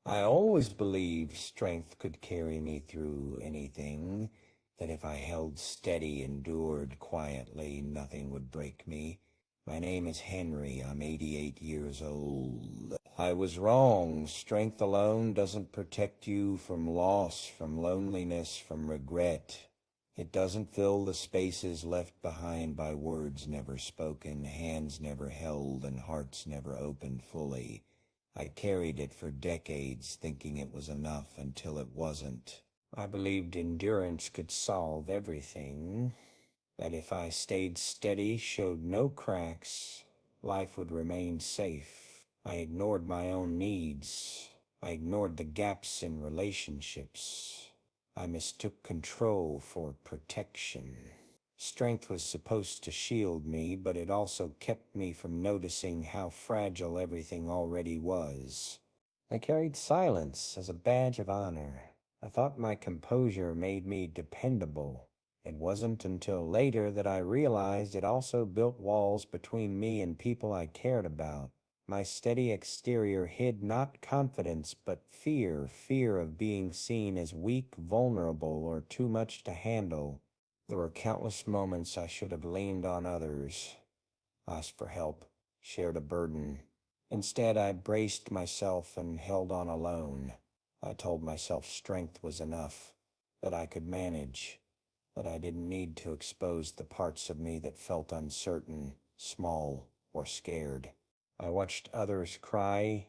I always believed strength could carry me through anything, that if I held steady, endured quietly, nothing would break me. My name is Henry. I'm 88 years old. I was wrong. Strength alone doesn't protect you from loss, from loneliness, from regret. It doesn't fill the spaces left behind by words never spoken, hands never held, and hearts never opened fully. I carried it for decades, thinking it was enough until it wasn't. I believed endurance could solve everything, that if I stayed steady, showed no cracks, life would remain safe. I ignored my own needs. I ignored the gaps in relationships. I mistook control for protection. Strength was supposed to shield me, but it also kept me from noticing how fragile everything already was. I carried silence as a badge of honor. I thought my composure made me dependable. It wasn't until later that I realized it also built walls between me and people I cared about. My steady exterior hid not confidence, but fear of being seen as weak, vulnerable, or too much to handle. There were countless moments I should have leaned on others, asked for help, shared a burden. Instead, I braced myself and held on alone. I told myself strength was enough, that I could manage, that I didn't need to expose the parts of me that felt uncertain, small, or scared. I watched others cry,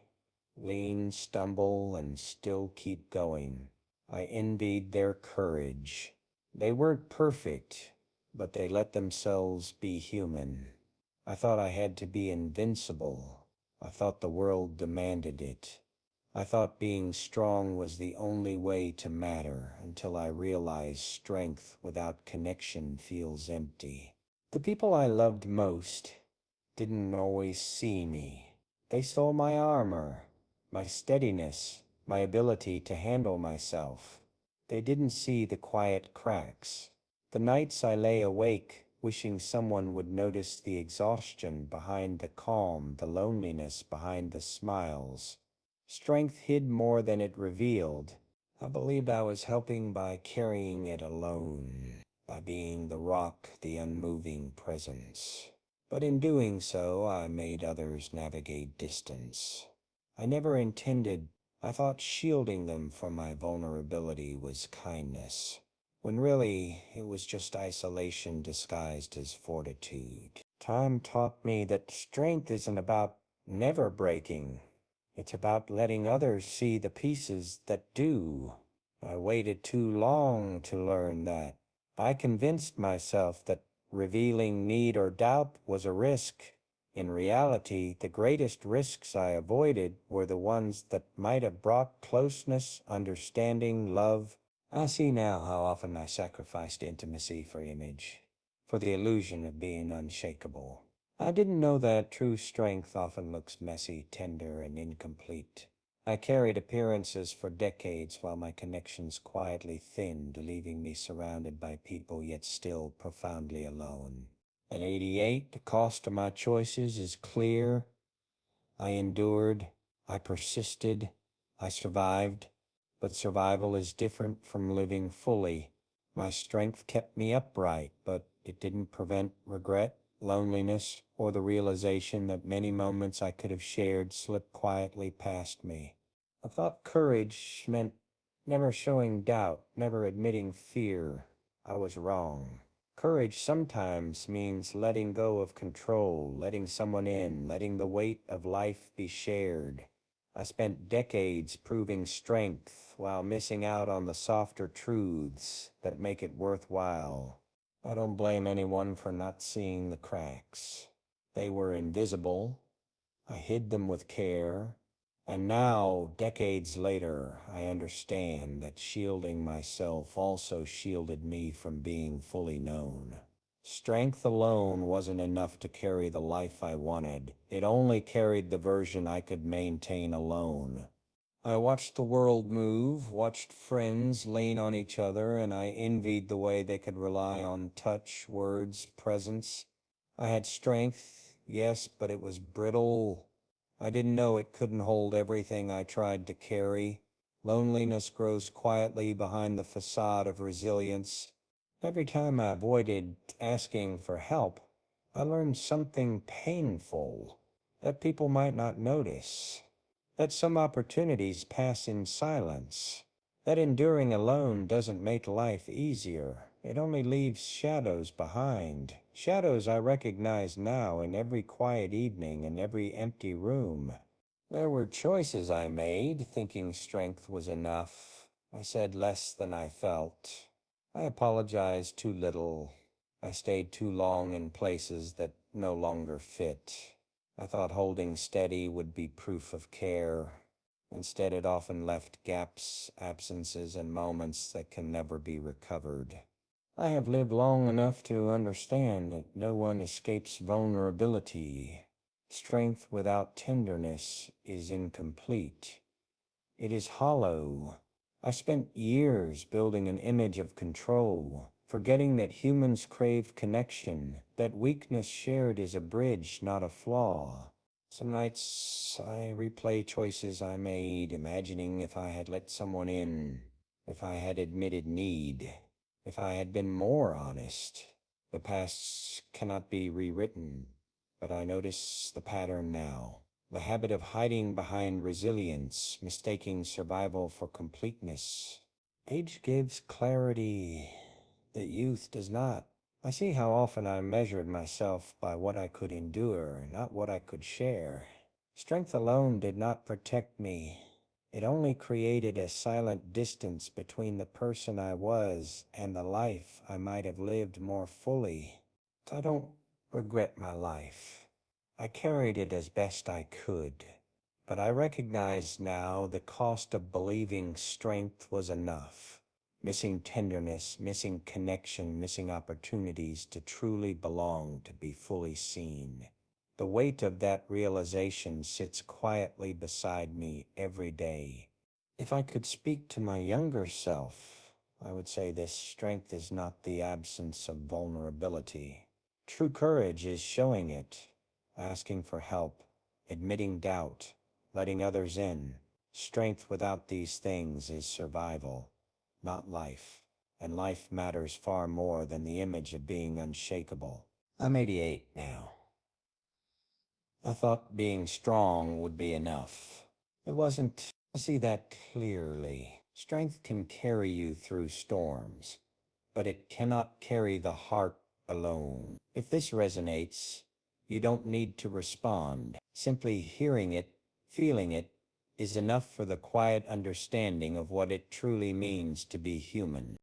lean, stumble, and still keep going. I envied their courage. They weren't perfect, but they let themselves be human. I thought I had to be invincible. I thought the world demanded it. I thought being strong was the only way to matter until I realized strength without connection feels empty. The people I loved most didn't always see me. They saw my armor, my steadiness, my ability to handle myself. They didn't see the quiet cracks. The nights I lay awake, wishing someone would notice the exhaustion behind the calm, the loneliness behind the smiles. Strength hid more than it revealed. I believed I was helping by carrying it alone, by being the rock, the unmoving presence. But in doing so, I made others navigate distance. I never intended, I thought shielding them from my vulnerability was kindness, when really it was just isolation disguised as fortitude. Time taught me that strength isn't about never breaking. It's about letting others see the pieces that do. I waited too long to learn that. I convinced myself that revealing need or doubt was a risk. In reality, the greatest risks I avoided were the ones that might have brought closeness, understanding, love. I see now how often I sacrificed intimacy for image, for the illusion of being unshakable. I didn't know that true strength often looks messy, tender, and incomplete. I carried appearances for decades while my connections quietly thinned, leaving me surrounded by people yet still profoundly alone. At 88, the cost of my choices is clear. I endured, I persisted, I survived, but survival is different from living fully. My strength kept me upright, but it didn't prevent regret, loneliness, or the realization that many moments I could have shared slipped quietly past me. I thought courage meant never showing doubt, never admitting fear. I was wrong. Courage sometimes means letting go of control, letting someone in, letting the weight of life be shared. I spent decades proving strength while missing out on the softer truths that make it worthwhile. I don't blame anyone for not seeing the cracks. They were invisible. I hid them with care. And now, decades later, I understand that shielding myself also shielded me from being fully known. Strength alone wasn't enough to carry the life I wanted. It only carried the version I could maintain alone. I watched the world move, watched friends lean on each other, and I envied the way they could rely on touch, words, presence. I had strength, yes, but it was brittle. I didn't know it couldn't hold everything I tried to carry. Loneliness grows quietly behind the facade of resilience. Every time I avoided asking for help, I learned something painful that people might not notice, that some opportunities pass in silence, that enduring alone doesn't make life easier. It only leaves shadows behind. Shadows I recognize now in every quiet evening and every empty room. There were choices I made, thinking strength was enough. I said less than I felt. I apologized too little. I stayed too long in places that no longer fit. I thought holding steady would be proof of care. Instead, it often left gaps, absences, and moments that can never be recovered. I have lived long enough to understand that no one escapes vulnerability. Strength without tenderness is incomplete. It is hollow. I spent years building an image of control, forgetting that humans crave connection, that weakness shared is a bridge, not a flaw. Some nights I replay choices I made, imagining if I had let someone in, if I had admitted need, if I had been more honest. The past cannot be rewritten, but I notice the pattern now. The habit of hiding behind resilience, mistaking survival for completeness. Age gives clarity that youth does not. I see how often I measured myself by what I could endure, not what I could share. Strength alone did not protect me. It only created a silent distance between the person I was and the life I might have lived more fully. I don't regret my life. I carried it as best I could. But I recognize now the cost of believing strength was enough. Missing tenderness, missing connection, missing opportunities to truly belong, to be fully seen. The weight of that realization sits quietly beside me every day. If I could speak to my younger self, I would say this: strength is not the absence of vulnerability. True courage is showing it, asking for help, admitting doubt, letting others in. Strength without these things is survival, not life. And life matters far more than the image of being unshakable. I'm 88 now. I thought being strong would be enough. It wasn't. I see that clearly. Strength can carry you through storms, but it cannot carry the heart alone. If this resonates, you don't need to respond. Simply hearing it, feeling it, is enough for the quiet understanding of what it truly means to be human.